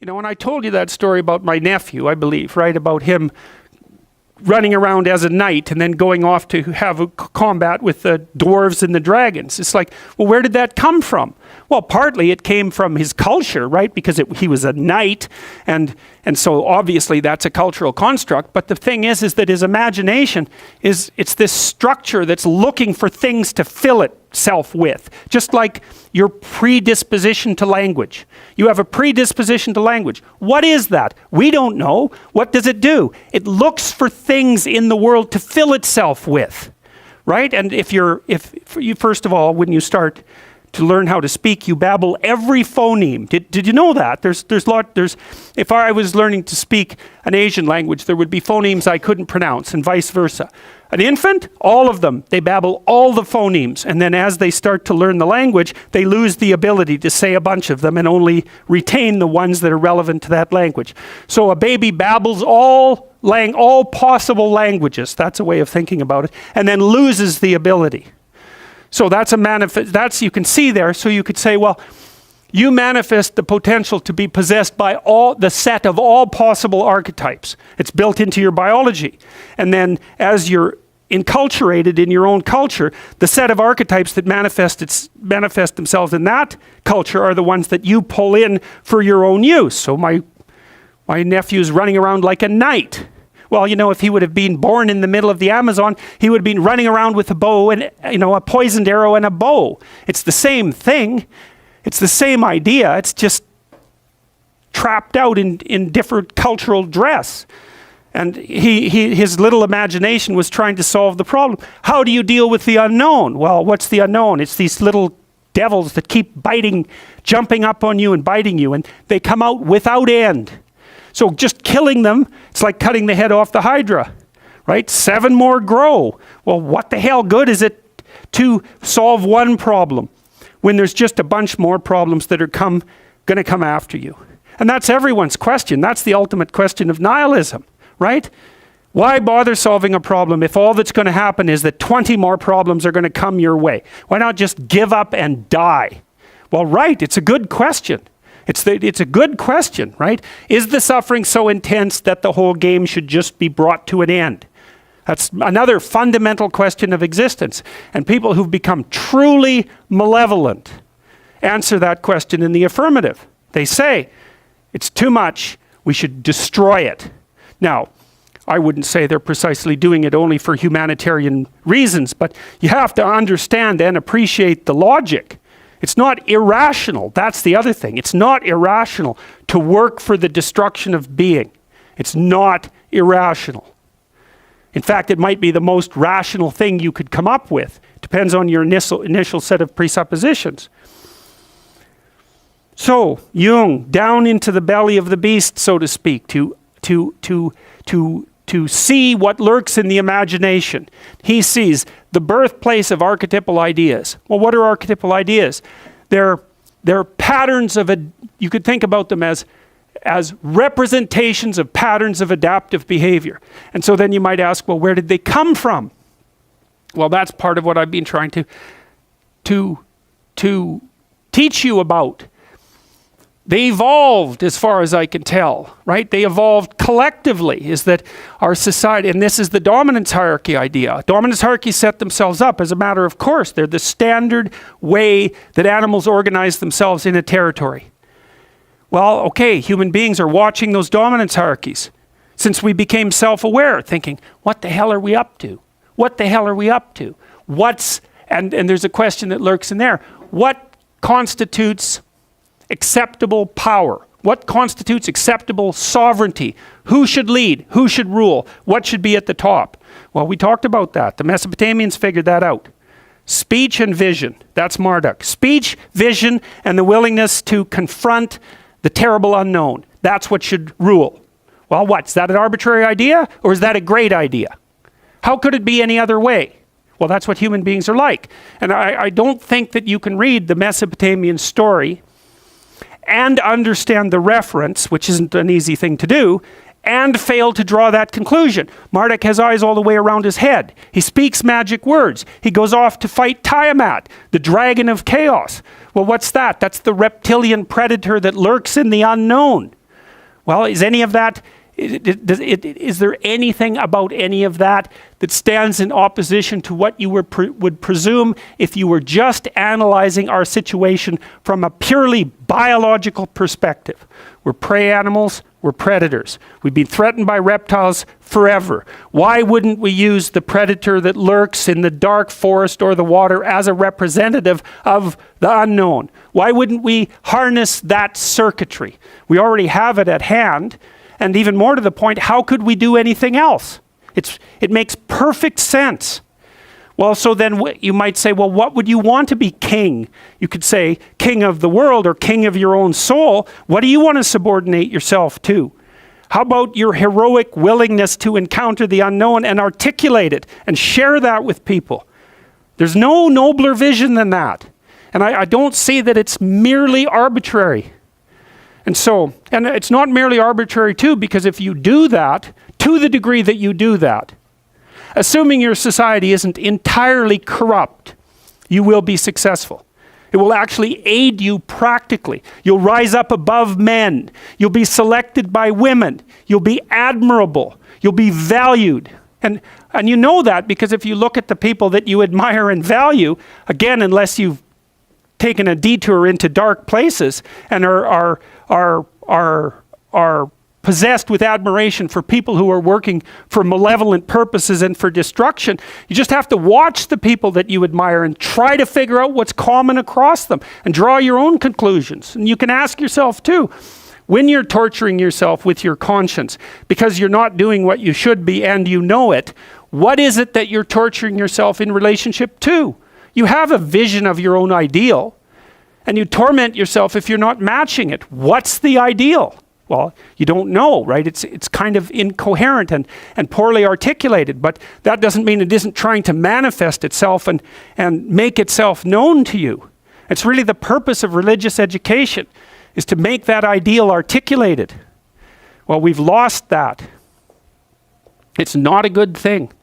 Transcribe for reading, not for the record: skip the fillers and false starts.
You know, and I told you that story about my nephew, I believe, right? About him running around as a knight and then going off to have a combat with the dwarves and the dragons. It's like, well, where did that come from? Well, partly it came from his culture, right? Because he was a knight, and so obviously that's a cultural construct. But the thing is that his imagination it's this structure that's looking for things to fill itself with. Just like your predisposition to language. You have a predisposition to language. What is that? We don't know. What does it do? It looks for things in the world to fill itself with, right? And if you first of all, when you start to learn how to speak, you babble every phoneme. Did you know that? If I was learning to speak an Asian language, there would be phonemes I couldn't pronounce and vice versa. An infant, all of them, they babble all the phonemes. And then as they start to learn the language, they lose the ability to say a bunch of them and only retain the ones that are relevant to that language. So a baby babbles all possible languages. That's a way of thinking about it. And then loses the ability. So that's you can see there. So you could say, well, you manifest the potential to be possessed by the set of all possible archetypes. It's built into your biology. And then as you're enculturated in your own culture, the set of archetypes that manifest themselves in that culture are the ones that you pull in for your own use. So my nephew's running around like a knight. Well, you know, if he would have been born in the middle of the Amazon, he would have been running around with a bow and, you know, a poisoned arrow and a bow. It's the same thing. It's the same idea. It's just trapped out in different cultural dress. And his little imagination was trying to solve the problem. How do you deal with the unknown? Well, what's the unknown? It's these little devils that keep jumping up on you and biting you, and they come out without end. So just killing them, it's like cutting the head off the Hydra, right? 7 more grow. Well, what the hell good is it to solve one problem when there's just a bunch more problems that are going to come after you? And that's everyone's question. That's the ultimate question of nihilism, right? Why bother solving a problem if all that's going to happen is that 20 more problems are going to come your way? Why not just give up and die? Well, right, it's a good question. It's a good question, right? Is the suffering so intense that the whole game should just be brought to an end? That's another fundamental question of existence. And people who've become truly malevolent answer that question in the affirmative. They say, it's too much, we should destroy it. Now, I wouldn't say they're precisely doing it only for humanitarian reasons, but you have to understand and appreciate the logic. It's not irrational. That's the other thing. It's not irrational to work for the destruction of being. It's not irrational. In fact, it might be the most rational thing you could come up with. Depends on your initial set of presuppositions. So, Jung, down into the belly of the beast, so to speak, to see what lurks in the imagination. He sees the birthplace of archetypal ideas. Well, what are archetypal ideas? They're patterns you could think about them as representations of patterns of adaptive behavior. And so then you might ask, well, where did they come from? Well, that's part of what I've been trying to teach you about. They evolved, as far as I can tell, right? They evolved collectively, is that our society, and this is the dominance hierarchy idea. Dominance hierarchies set themselves up as a matter of course. They're the standard way that animals organize themselves in a territory. Well, okay, human beings are watching those dominance hierarchies since we became self-aware, thinking, what the hell are we up to? What the hell are we up to? And there's a question that lurks in there. What constitutes acceptable power? What constitutes acceptable sovereignty? Who should lead? Who should rule? What should be at the top? Well, we talked about that. The Mesopotamians figured that out. Speech and vision. That's Marduk. Speech, vision, and the willingness to confront the terrible unknown. That's what should rule. Well, what? Is that an arbitrary idea, or is that a great idea? How could it be any other way? Well, that's what human beings are like. And I don't think that you can read the Mesopotamian story and understand the reference, which isn't an easy thing to do, and fail to draw that conclusion. Marduk has eyes all the way around his head. He speaks magic words. He goes off to fight Tiamat, the dragon of chaos. Well, what's that? That's the reptilian predator that lurks in the unknown, Well, is any of that, is there anything about any of that that stands in opposition to what you would presume if you were just analyzing our situation from a purely biological perspective? We're prey animals, we're predators. We've been threatened by reptiles forever. Why wouldn't we use the predator that lurks in the dark forest or the water as a representative of the unknown? Why wouldn't we harness that circuitry? We already have it at hand. And even more to the point, how could we do anything else? It makes perfect sense. Well, so then you might say, well, what would you want to be king? You could say king of the world or king of your own soul. What do you want to subordinate yourself to? How about your heroic willingness to encounter the unknown and articulate it and share that with people? There's no nobler vision than that. And I don't see that it's merely arbitrary. And it's not merely arbitrary too, because if you do that, to the degree that you do that, assuming your society isn't entirely corrupt, you will be successful. It will actually aid you practically. You'll rise up above men. You'll be selected by women. You'll be admirable. You'll be valued. And you know that because if you look at the people that you admire and value, again, unless you've taken a detour into dark places and are possessed with admiration for people who are working for malevolent purposes and for destruction, you just have to watch the people that you admire and try to figure out what's common across them and draw your own conclusions. And you can ask yourself too, when you're torturing yourself with your conscience because you're not doing what you should be and you know it, what is it that you're torturing yourself in relationship to? You have a vision of your own ideal and you torment yourself if you're not matching it. What's the ideal? Well, you don't know, right? It's kind of incoherent and poorly articulated, but that doesn't mean it isn't trying to manifest itself and make itself known to you. It's really the purpose of religious education, is to make that ideal articulated. Well, we've lost that. It's not a good thing.